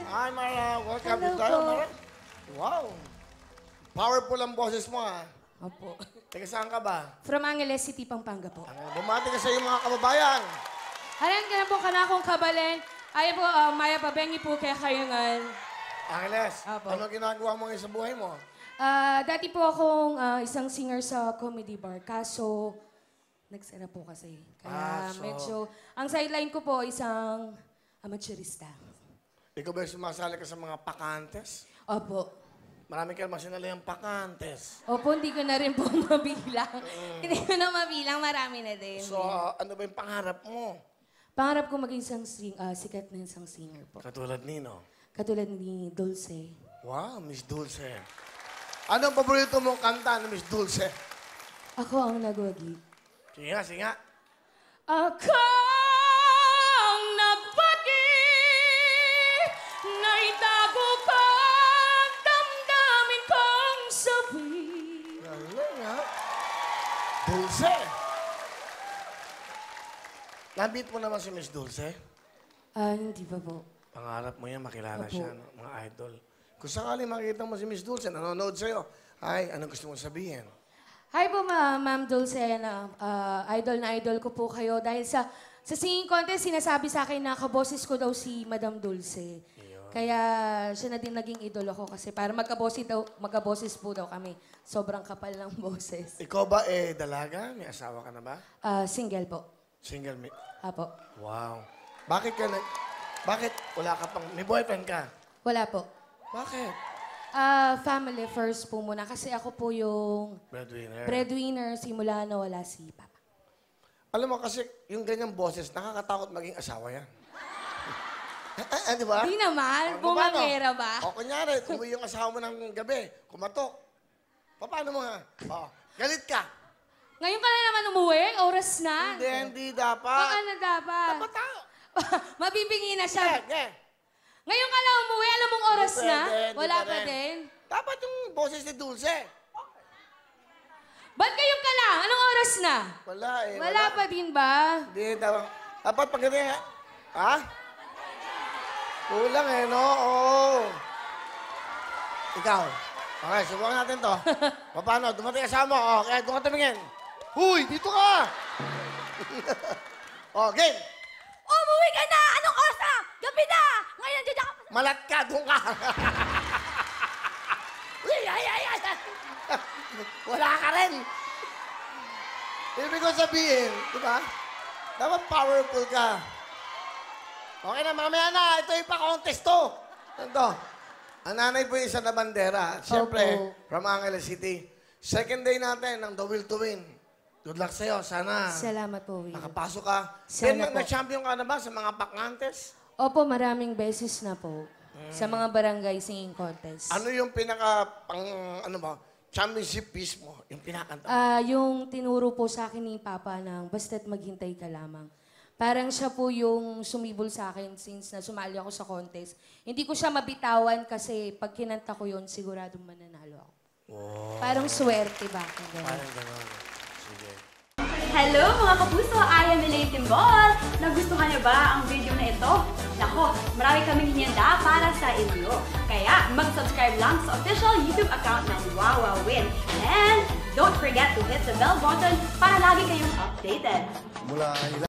Hi, Mara. Welcome Hello to tayo, po. Mara. Wow. Powerful ang boses mo, ha? Opo. Teka, saan ka ba? From Angeles City, Pampanga po. Bumati ka sa iyong mga kababayan. Haran ka na po kanakong kabalen. Ay po, Maya Pabengi po kaya kayo nga. Angeles, Apo. ano ginagawa mo ngayon sa buhay mo? Dati po akong isang singer sa comedy bar. Kaso, nagsara po kasi. Kaya medyo, ang sideline ko po isang amateurista. Ikaw ba sumasali ka sa mga pakantes? Opo. Marami ka masinali ang pakantes. Opo, hindi ko na rin po mabilang. Hindi ko na mabilang, marami na din. So, ano ba yung pangarap mo? Pangarap ko maging isang sikat na isang singer po. Katulad nino? Katulad ni Dulce. Wow, Miss Dulce. Anong paborito mong kanta ni Miss Dulce? Ako ang nagwagi. Sige nga, sige nga. Ako ang nagwagi, na itago ko ang damdamin kong sabi. Galing, ha? Dulce. Nabit mo naman si Miss Dulce? Hindi pa po. Pangarap mo yan, makilala Opo. siya, no? Mga idol. Kung sakali makita mo si Miss Dulce, nanonood sa'yo, ay, anong gusto mong sabihin? Hi po, Ma'am Dulce. Idol na idol ko po kayo. Dahil sa singing contest, sinasabi sa akin na kaboses ko daw si Madam Dulce. Kaya siya na din naging idol ako kasi para magkaboses po daw kami. Sobrang kapal ng boses. Ikaw ba, dalaga? May asawa ka na ba? Single po. Single? Apo. Wow. Bakit wala ka pang, may boyfriend ka? Wala po. Bakit? Family first po muna kasi ako po yung breadwinner simula na wala si Papa. Alam mo kasi yung ganyang boses, nakakatakot maging asawa yan. Di ba? Di naman. Bumangera ba? O kunyari, umuwi yung asawa mo ng gabi, kumatok. Paano mo nga? Galit ka. Ngayon ka na naman umuwi? Oras na. Hindi dapat. Baka na dapat. Dapat tao. Mabibingi na siya. Sige. Ngayon ka lang umuwi, alam mong oras na? Wala pa rin. din. Dapat yung boses ni Dulce. Ba't ngayon ka lang? Anong oras na? Wala eh. Wala pa din ba? Hindi, dapat pag ganyan. Ha? Kulang eh, no? Oo. Ikaw. Okay, subukan natin to. Paano? Dumating ka sa mo. Okay, doon ka tumingin. Huy, dito ka! Game! Umuwi ka na! Anong oras na? Gabi na! Ngayon, dyan ka... Malat ka, doon ka! Uy, ay! Wala ka rin! Ibig ko sabihin, di ba? Dapat powerful ka. Okay na, mamaya na. Ito yung pa-contest to. Ito. Ang nanay po yung isa na bandera. Siyempre, from Angeles City. Second day natin ng The Will to Win. Good luck sa'yo. Sana Salamat po, Will. nakapasok ka. Sana po. Na-champion ka na ba sa mga pakantes? Opo, maraming beses na po. Sa mga barangay singing contest. Ano yung championship piece mo? Yung pinakanta mo? Yung tinuro po sa akin ni Papa ng basta't maghintay ka lamang. Parang siya po yung sumibol sa akin since na sumali ako sa contest. Hindi ko siya mabitawan kasi pag kinanta ko yun, siguradong mananalo ako. Wow. Parang swerte ba? Parang gano'n. Sige. Hello mga kapuso! I am Elaine Timbol! Nagustuhan niyo ba ang video na ito? Nako, marami kaming hinihanda para sa inyo. Kaya mag-subscribe lang sa official YouTube account ng Wowowin. And don't forget to hit the bell button para lagi kayong updated. Mula